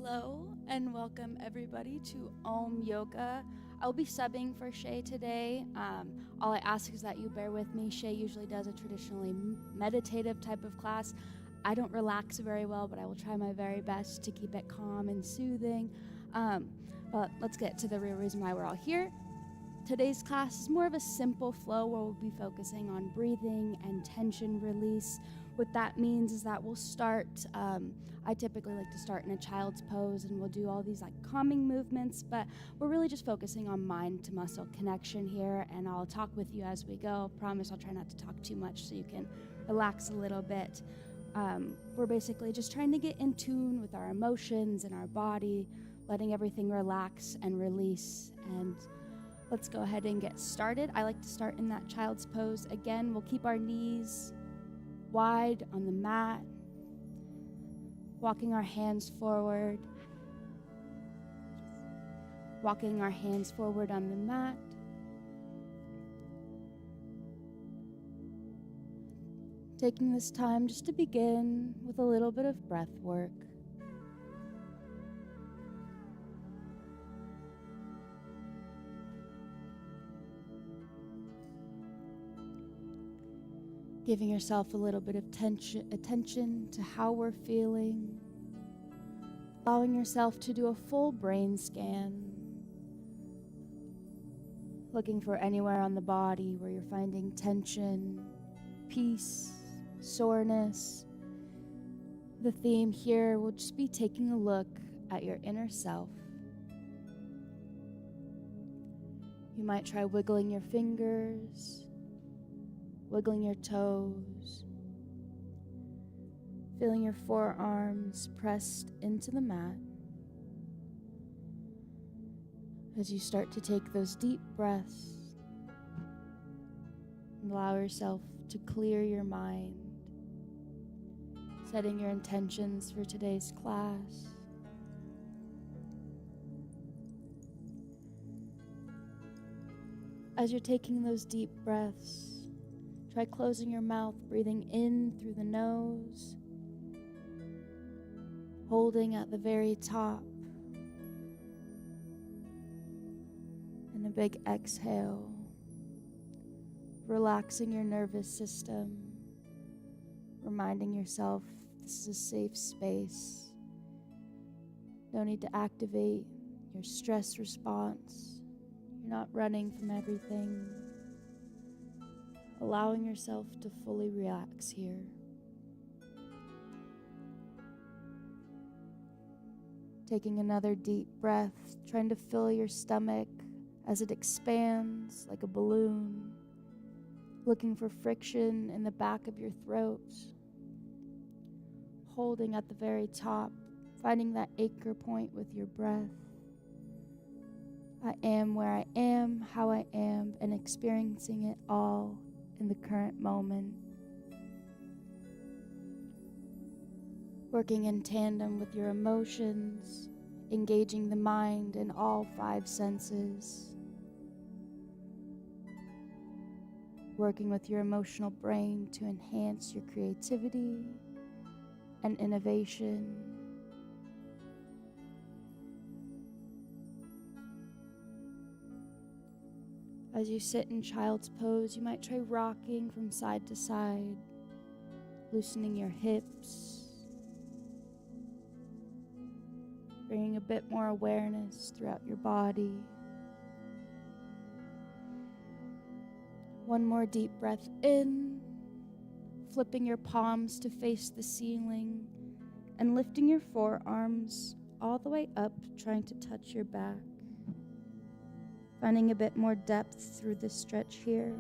Hello and welcome everybody to Yoga. I'll be subbing for Shay today. All I ask is that you bear with me. Shay usually does a traditionally meditative type of class. I don't relax very well, but I will try my very best to keep it calm and soothing. But let's get to the real reason why we're all here. Today's class is more of a simple flow where we'll be focusing on breathing and tension release. What that means is that we'll start, I typically like to start in a child's pose, and we'll do all these like calming movements, but we're really just focusing on mind to muscle connection here, and I'll talk with you as we go. Promise I'll try not to talk too much so you can relax a little bit. We're basically just trying to get in tune with our emotions and our body, letting everything relax and release, and let's go ahead and get started. I like to start in that child's pose. Again, we'll keep our knees wide on the mat, walking our hands forward on the mat. Taking this time just to begin with a little bit of breath work. Giving yourself a little bit of attention to how we're feeling. Allowing yourself to do a full brain scan. Looking for anywhere on the body where you're finding tension, peace, soreness. The theme here will just be taking a look at your inner self. You might try wiggling your fingers, wiggling your toes, feeling your forearms pressed into the mat as you start to take those deep breaths and allow yourself to clear your mind, setting your intentions for today's class. As you're taking those deep breaths, try closing your mouth, breathing in through the nose, holding at the very top, and a big exhale, relaxing your nervous system, reminding yourself this is a safe space. No need to activate your stress response. You're not running from everything. Allowing yourself to fully relax here. Taking another deep breath, trying to fill your stomach as it expands like a balloon. Looking for friction in the back of your throat. Holding at the very top, finding that anchor point with your breath. I am where I am, how I am, and experiencing it all in the current moment. Working in tandem with your emotions, engaging the mind in all 5 senses. Working with your emotional brain to enhance your creativity and innovation. As you sit in child's pose, you might try rocking from side to side, loosening your hips, bringing a bit more awareness throughout your body. One more deep breath in, flipping your palms to face the ceiling and lifting your forearms all the way up, trying to touch your back. Finding a bit more depth through this stretch here.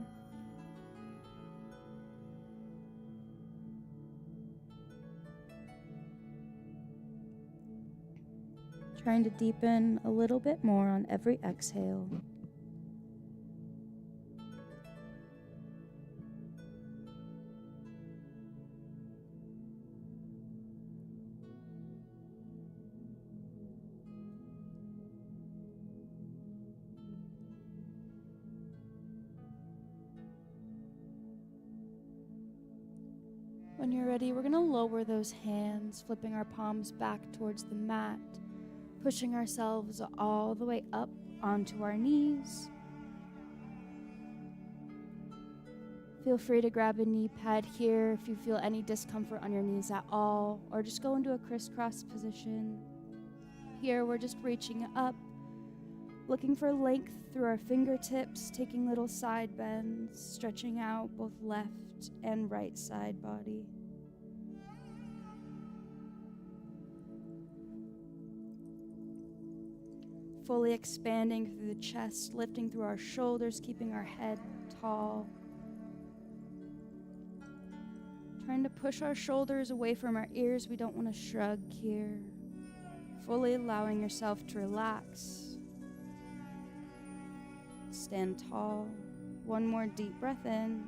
Trying to deepen a little bit more on every exhale. When you're ready, we're going to lower those hands, flipping our palms back towards the mat, pushing ourselves all the way up onto our knees. Feel free to grab a knee pad here if you feel any discomfort on your knees at all, or just go into a crisscross position. Here we're just reaching up, looking for length through our fingertips, taking little side bends, stretching out both left and right side body. Fully expanding through the chest, lifting through our shoulders, keeping our head tall. Trying to push our shoulders away from our ears. We don't want to shrug here. Fully allowing yourself to relax. Stand tall. One more deep breath in.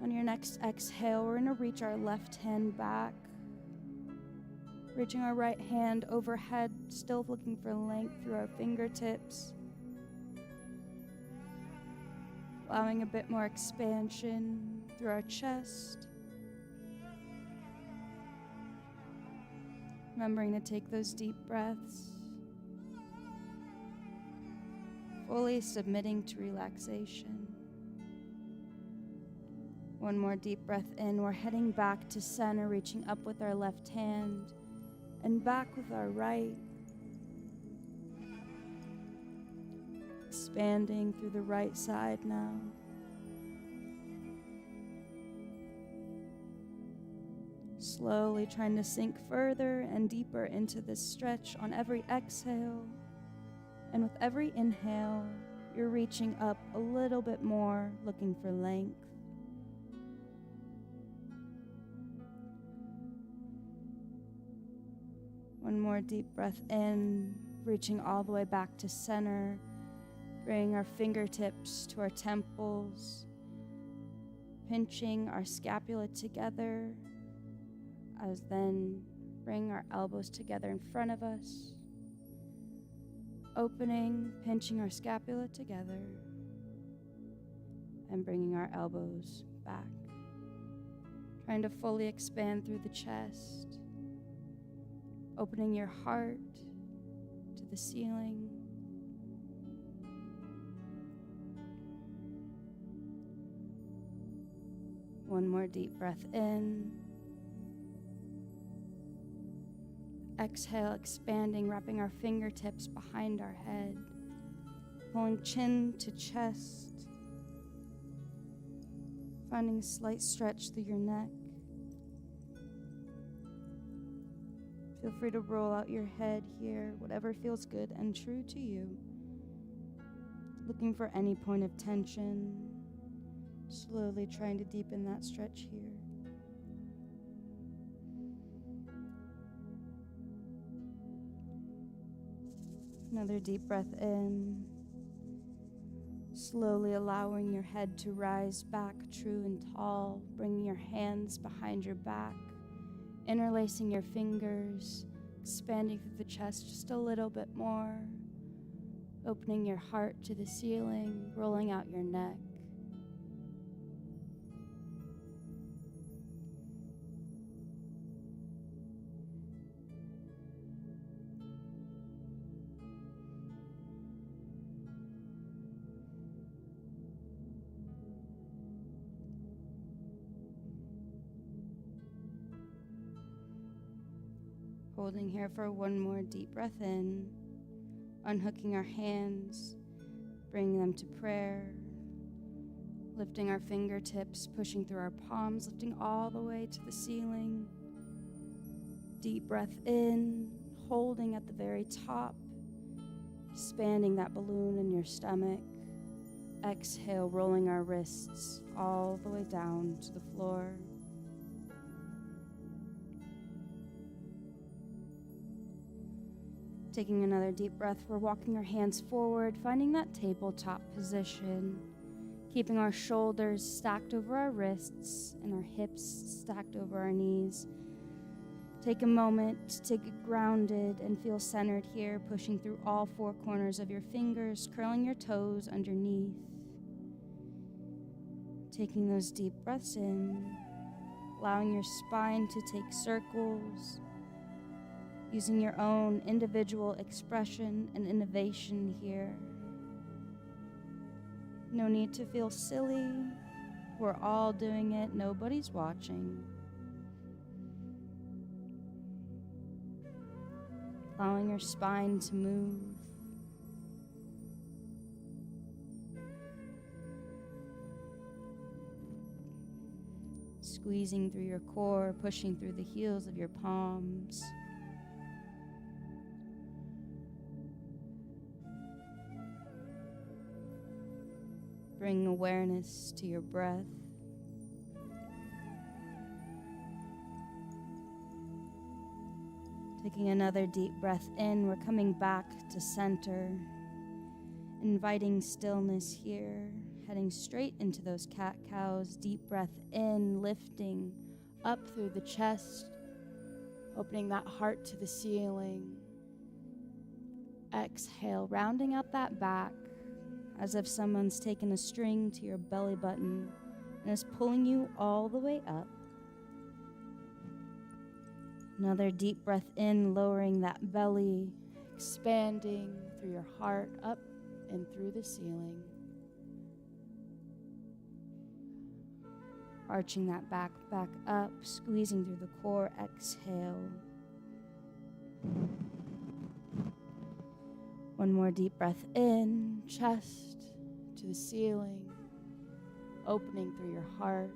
On your next exhale, we're going to reach our left hand back. Reaching our right hand overhead, still looking for length through our fingertips. Allowing a bit more expansion through our chest. Remembering to take those deep breaths. Fully submitting to relaxation. One more deep breath in. We're heading back to center, reaching up with our left hand and back with our right. Expanding through the right side now. Slowly trying to sink further and deeper into this stretch on every exhale. And with every inhale, you're reaching up a little bit more, looking for length. One more deep breath in, reaching all the way back to center. Bringing our fingertips to our temples, pinching our scapula together, as then bring our elbows together in front of us, opening, pinching our scapula together, and bringing our elbows back. Trying to fully expand through the chest, opening your heart to the ceiling. One more deep breath in. Exhale, expanding, wrapping our fingertips behind our head, pulling chin to chest, finding a slight stretch through your neck. Feel free to roll out your head here, whatever feels good and true to you. Looking for any point of tension. Slowly trying to deepen that stretch here. Another deep breath in. Slowly allowing your head to rise back true and tall, bringing your hands behind your back, interlacing your fingers, expanding through the chest just a little bit more, opening your heart to the ceiling, rolling out your neck. Holding here for one more deep breath in, unhooking our hands, bringing them to prayer, lifting our fingertips, pushing through our palms, lifting all the way to the ceiling. Deep breath in, holding at the very top, expanding that balloon in your stomach. Exhale, rolling our wrists all the way down to the floor. Taking another deep breath, we're walking our hands forward, finding that tabletop position, keeping our shoulders stacked over our wrists and our hips stacked over our knees. Take a moment to get grounded and feel centered here, pushing through all four corners of your fingers, curling your toes underneath. Taking those deep breaths in, allowing your spine to take circles, using your own individual expression and innovation here. No need to feel silly. We're all doing it. Nobody's watching. Allowing your spine to move. Squeezing through your core, pushing through the heels of your palms. Bring awareness to your breath. Taking another deep breath in, we're coming back to center, inviting stillness here, heading straight into those cat-cows. Deep breath in, lifting up through the chest, opening that heart to the ceiling. Exhale, rounding out that back, as if someone's taken a string to your belly button and is pulling you all the way up. Another deep breath in, lowering that belly, expanding through your heart, up and through the ceiling. Arching that back up, squeezing through the core, exhale. One more deep breath in, chest to the ceiling, opening through your heart,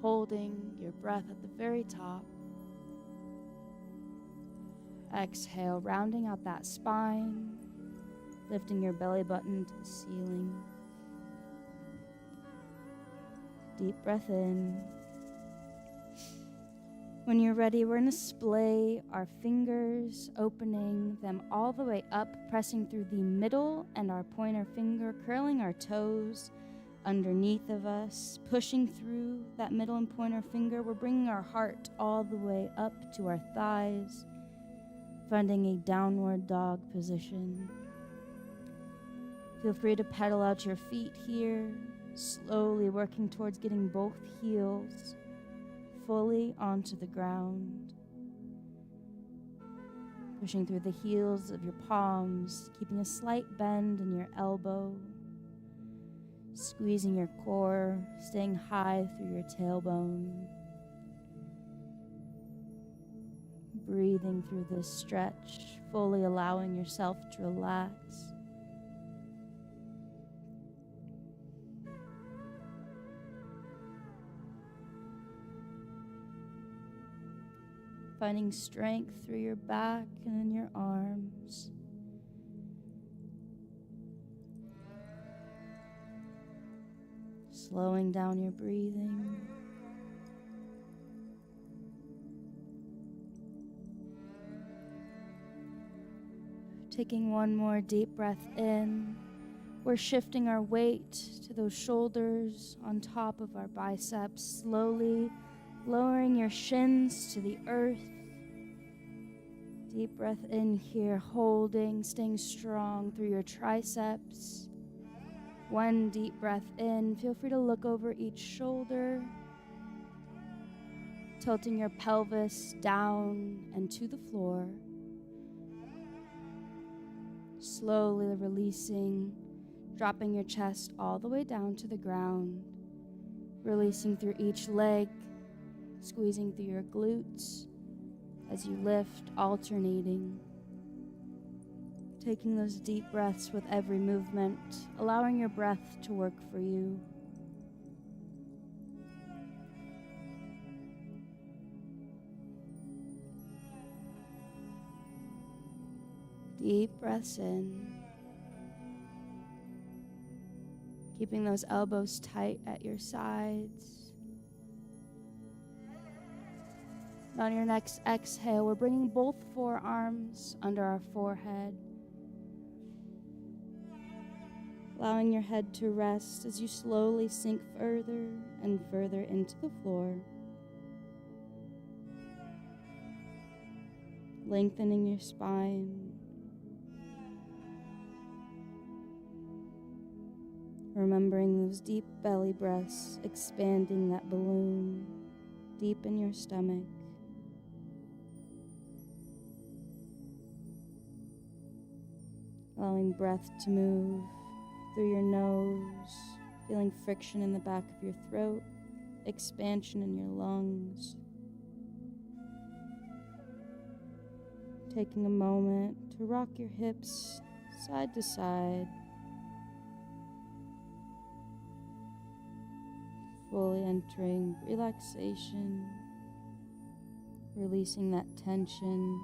holding your breath at the very top. Exhale, rounding out that spine, lifting your belly button to the ceiling. Deep breath in. When you're ready, we're going to splay our fingers, opening them all the way up, pressing through the middle and our pointer finger, curling our toes underneath of us, pushing through that middle and pointer finger. We're bringing our heart all the way up to our thighs, finding a downward dog position. Feel free to pedal out your feet here, slowly working towards getting both heels fully onto the ground. Pushing through the heels of your palms, keeping a slight bend in your elbow. Squeezing your core, staying high through your tailbone. Breathing through this stretch, fully allowing yourself to relax. Finding strength through your back and in your arms. Slowing down your breathing. Taking one more deep breath in. We're shifting our weight to those shoulders on top of our biceps, slowly lowering your shins to the earth. Deep breath in here, holding, staying strong through your triceps. One deep breath in. Feel free to look over each shoulder, tilting your pelvis down and to the floor. Slowly releasing, dropping your chest all the way down to the ground. Releasing through each leg, squeezing through your glutes as you lift, alternating. Taking those deep breaths with every movement, allowing your breath to work for you. Deep breaths in. Keeping those elbows tight at your sides. On your next exhale, we're bringing both forearms under our forehead. Allowing your head to rest as you slowly sink further and further into the floor. Lengthening your spine. Remembering those deep belly breaths, expanding that balloon deep in your stomach. allowing breath to move through your nose, feeling friction in the back of your throat, expansion in your lungs. Taking a moment to rock your hips side to side, fully entering relaxation, releasing that tension,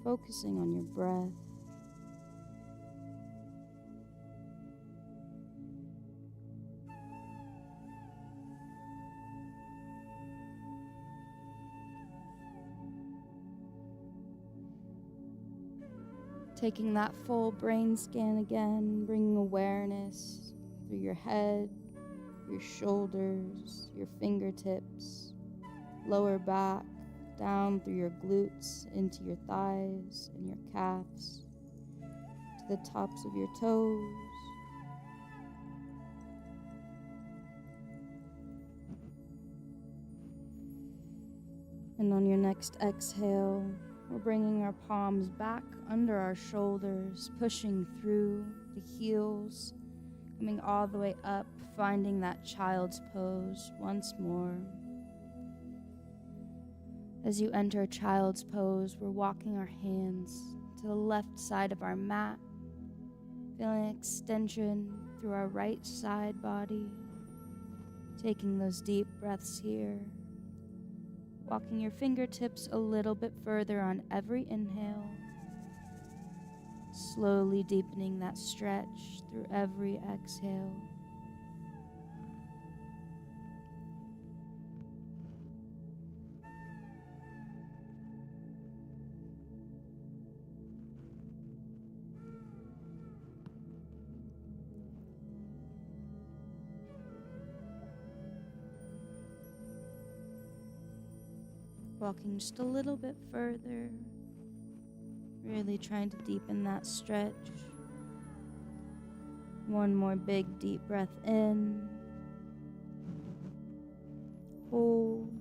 focusing on your breath. Taking that full brain scan again, bringing awareness through your head, your shoulders, your fingertips, lower back, down through your glutes, into your thighs and your calves, to the tops of your toes. And on your next exhale, we're bringing our palms back under our shoulders, pushing through the heels, coming all the way up, finding that child's pose once more. As you enter child's pose, we're walking our hands to the left side of our mat, feeling extension through our right side body, taking those deep breaths here. Walking your fingertips a little bit further on every inhale, slowly deepening that stretch through every exhale. Walking just a little bit further, really trying to deepen that stretch. One more big deep breath in, hold,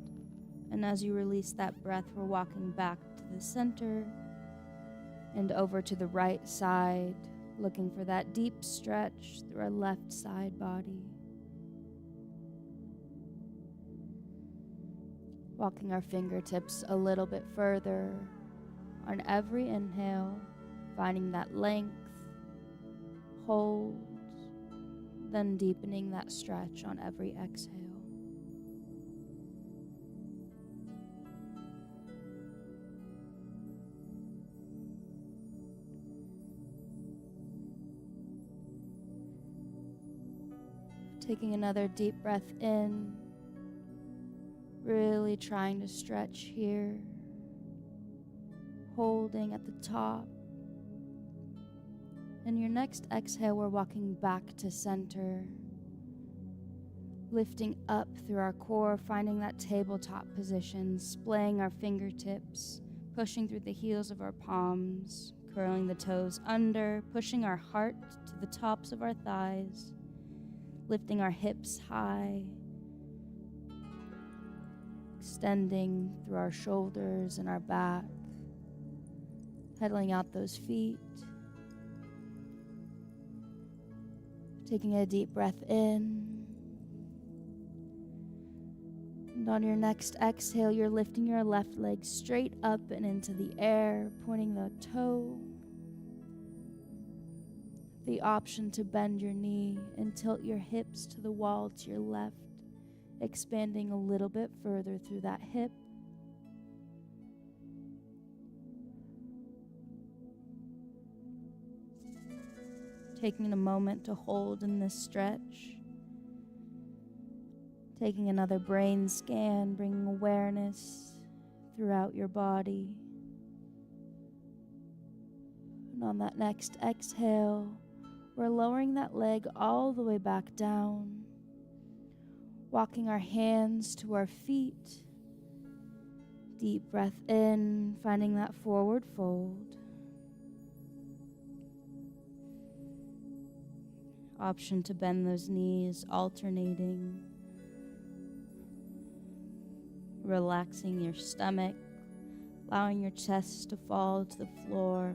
and as you release that breath, we're walking back to the center and over to the right side, looking for that deep stretch through our left side body. Walking our fingertips a little bit further on every inhale, finding that length, hold, then deepening that stretch on every exhale. Taking another deep breath in, really trying to stretch here, holding at the top. And your next exhale, we're walking back to center, lifting up through our core, finding that tabletop position, splaying our fingertips, pushing through the heels of our palms, curling the toes under, pushing our heart to the tops of our thighs, lifting our hips high, extending through our shoulders and our back, pedaling out those feet. Taking a deep breath in. And on your next exhale, you're lifting your left leg straight up and into the air, pointing the toe. The option to bend your knee and tilt your hips to the wall to your left, expanding a little bit further through that hip. Taking a moment to hold in this stretch. Taking another brain scan, bringing awareness throughout your body. And on that next exhale, we're lowering that leg all the way back down. Walking our hands to our feet. Deep breath in, finding that forward fold. Option to bend those knees, alternating. Relaxing your stomach, allowing your chest to fall to the floor,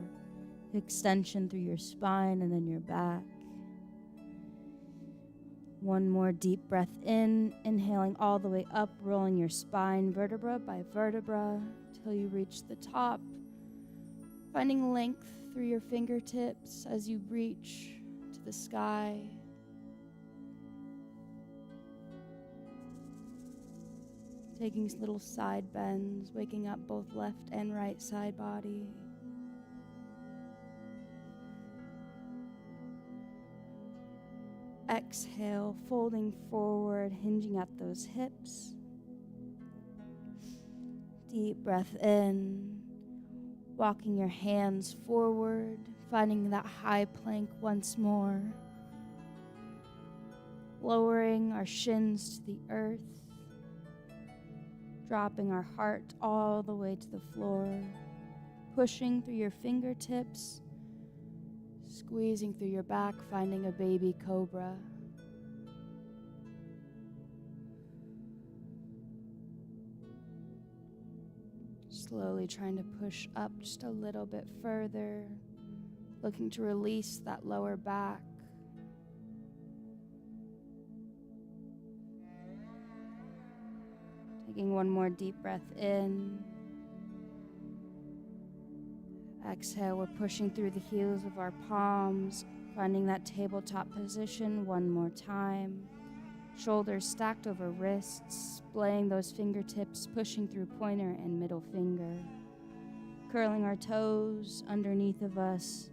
extension through your spine and then your back. One more deep breath in, inhaling all the way up, rolling your spine vertebra by vertebra till you reach the top, finding length through your fingertips as you reach to the sky. Taking little side bends, waking up both left and right side body. Exhale, folding forward, hinging at those hips. Deep breath in, walking your hands forward, finding that high plank once more. Lowering our shins to the earth, dropping our heart all the way to the floor, pushing through your fingertips, squeezing through your back, finding a baby cobra. Slowly trying to push up just a little bit further, looking to release that lower back. Taking one more deep breath in. Exhale, we're pushing through the heels of our palms, finding that tabletop position one more time. Shoulders stacked over wrists, splaying those fingertips, pushing through pointer and middle finger. Curling our toes underneath of us,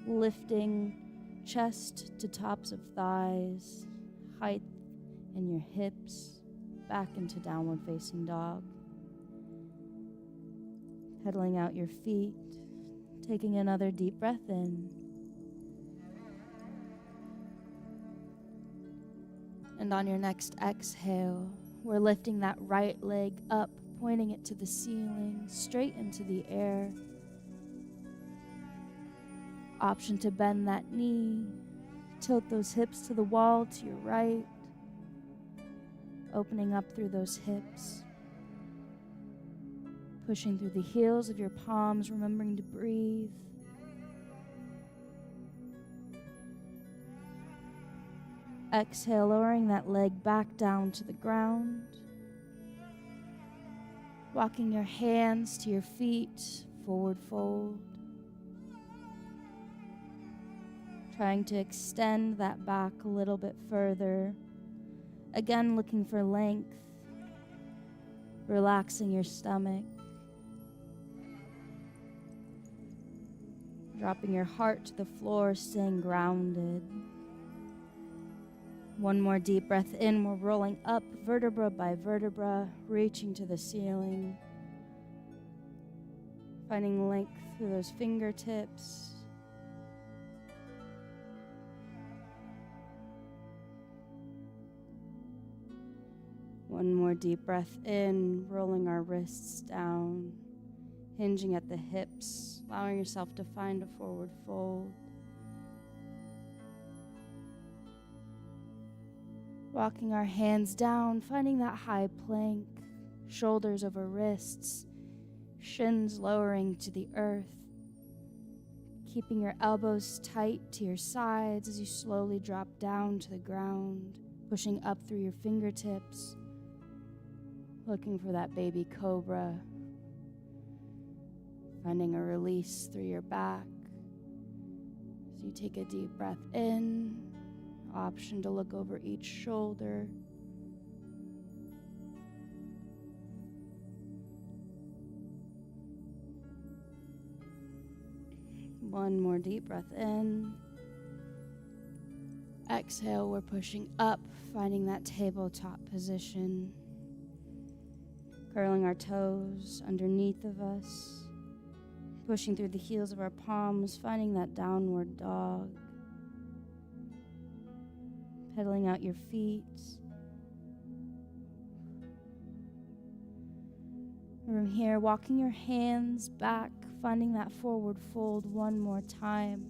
lifting chest to tops of thighs, height in your hips, back into downward facing dog. Pedaling out your feet, taking another deep breath in. And on your next exhale, we're lifting that right leg up, pointing it to the ceiling, straight into the air. Option to bend that knee, tilt those hips to the wall to your right, opening up through those hips. Pushing through the heels of your palms, remembering to breathe. Exhale, lowering that leg back down to the ground. Walking your hands to your feet, forward fold. Trying to extend that back a little bit further. Again, looking for length. Relaxing your stomach. Dropping your heart to the floor, staying grounded. One more deep breath in. We're rolling up vertebra by vertebra, reaching to the ceiling. Finding length through those fingertips. One more deep breath in, rolling our wrists down, hinging at the hips, allowing yourself to find a forward fold. Walking our hands down, finding that high plank, shoulders over wrists, shins lowering to the earth. Keeping your elbows tight to your sides as you slowly drop down to the ground, pushing up through your fingertips, looking for that baby cobra. Finding a release through your back. As you take a deep breath in, option to look over each shoulder. One more deep breath in. Exhale, we're pushing up, finding that tabletop position. Curling our toes underneath of us. Pushing through the heels of our palms, finding that downward dog. Pedaling out your feet. From here, walking your hands back, finding that forward fold one more time.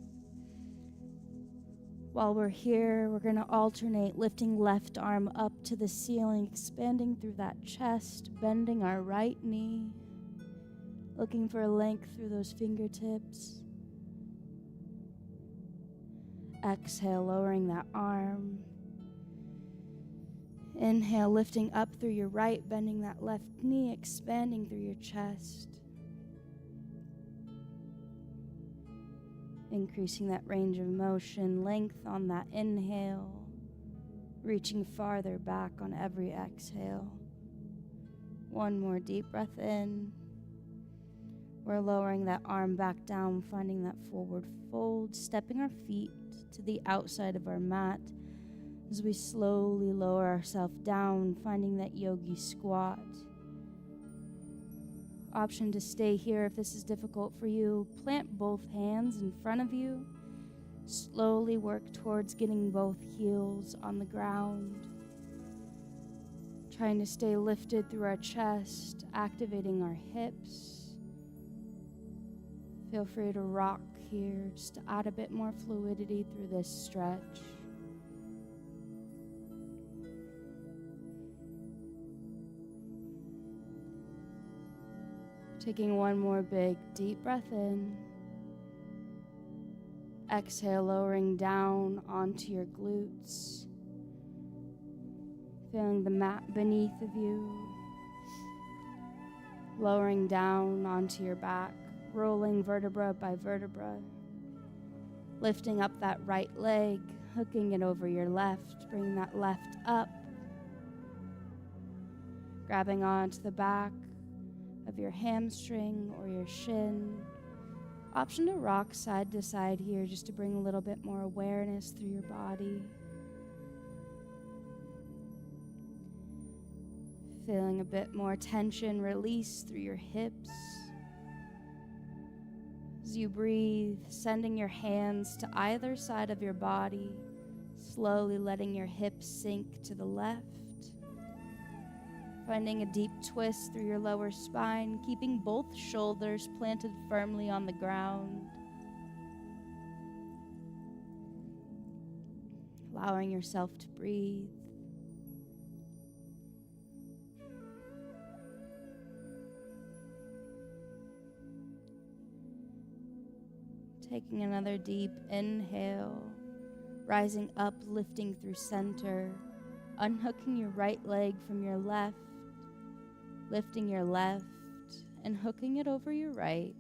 While we're here, we're going to alternate lifting left arm up to the ceiling, expanding through that chest, bending our right knee, looking for length through those fingertips. Exhale, lowering that arm. Inhale, lifting up through your right, bending that left knee, expanding through your chest. Increasing that range of motion, length on that inhale, reaching farther back on every exhale. One more deep breath in. We're lowering that arm back down, finding that forward fold, stepping our feet to the outside of our mat as we slowly lower ourselves down, finding that yogi squat. Option to stay here if this is difficult for you. Plant both hands in front of you. Slowly work towards getting both heels on the ground. Trying to stay lifted through our chest, activating our hips. Feel free to rock here just to add a bit more fluidity through this stretch. Taking one more big deep breath in. Exhale, lowering down onto your glutes. Feeling the mat beneath of you. Lowering down onto your back, rolling vertebra by vertebra. Lifting up that right leg, hooking it over your left, bringing that left up. Grabbing onto the back of your hamstring or your shin. Option to rock side to side here just to bring a little bit more awareness through your body. Feeling a bit more tension release through your hips. As you breathe, sending your hands to either side of your body, slowly letting your hips sink to the left. Finding a deep twist through your lower spine, keeping both shoulders planted firmly on the ground. Allowing yourself to breathe. Taking another deep inhale, rising up, lifting through center, unhooking your right leg from your left, lifting your left and hooking it over your right,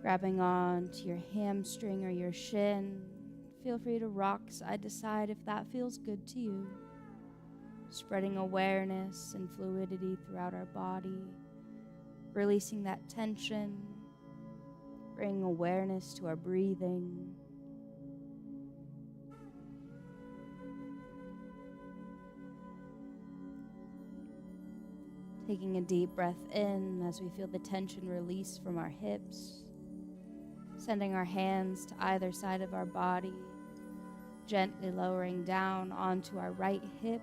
grabbing on to your hamstring or your shin. Feel free to rock side to side if that feels good to you. Spreading awareness and fluidity throughout our body, releasing that tension, bringing awareness to our breathing. Taking a deep breath in as we feel the tension release from our hips. Sending our hands to either side of our body, gently lowering down onto our right hip.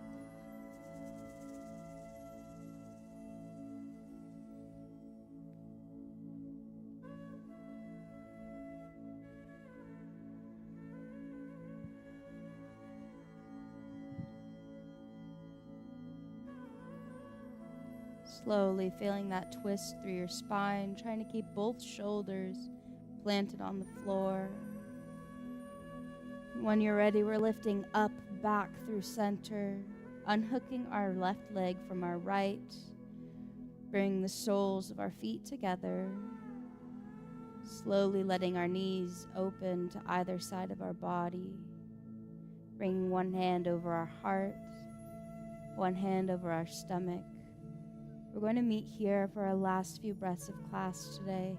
Slowly feeling that twist through your spine, trying to keep both shoulders planted on the floor. When you're ready, we're lifting up, back through center, unhooking our left leg from our right, bringing the soles of our feet together, slowly letting our knees open to either side of our body, bringing one hand over our heart, one hand over our stomach. We're going to meet here for our last few breaths of class today.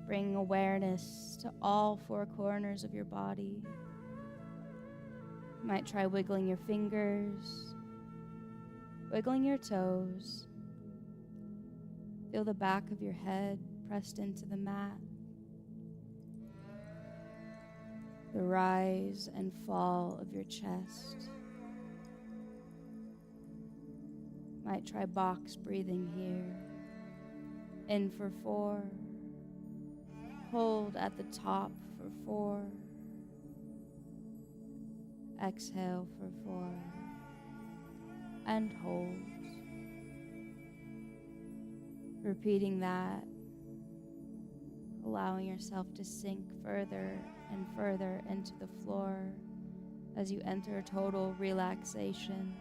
Bring awareness to all four corners of your body. You might try wiggling your fingers, wiggling your toes. Feel the back of your head pressed into the mat. The rise and fall of your chest. Might try box breathing here. In for 4. Hold at the top for 4. Exhale for 4. And hold. Repeating that, allowing yourself to sink further and further into the floor as you enter total relaxation.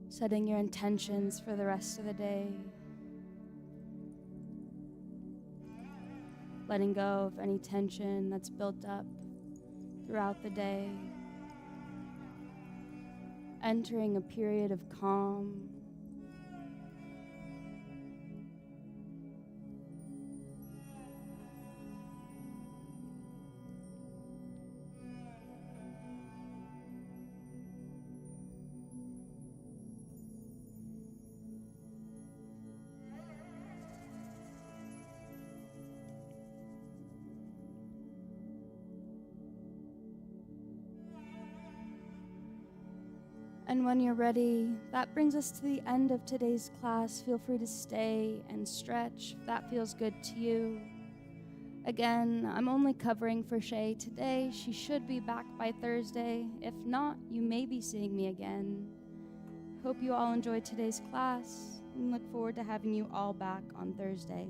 Setting your intentions for the rest of the day. Letting go of any tension that's built up throughout the day. Entering a period of calm. And when you're ready, that brings us to the end of today's class. Feel free to stay and stretch if that feels good to you. Again, I'm only covering for Shay today. She should be back by Thursday. If not, you may be seeing me again. Hope you all enjoyed today's class and look forward to having you all back on Thursday.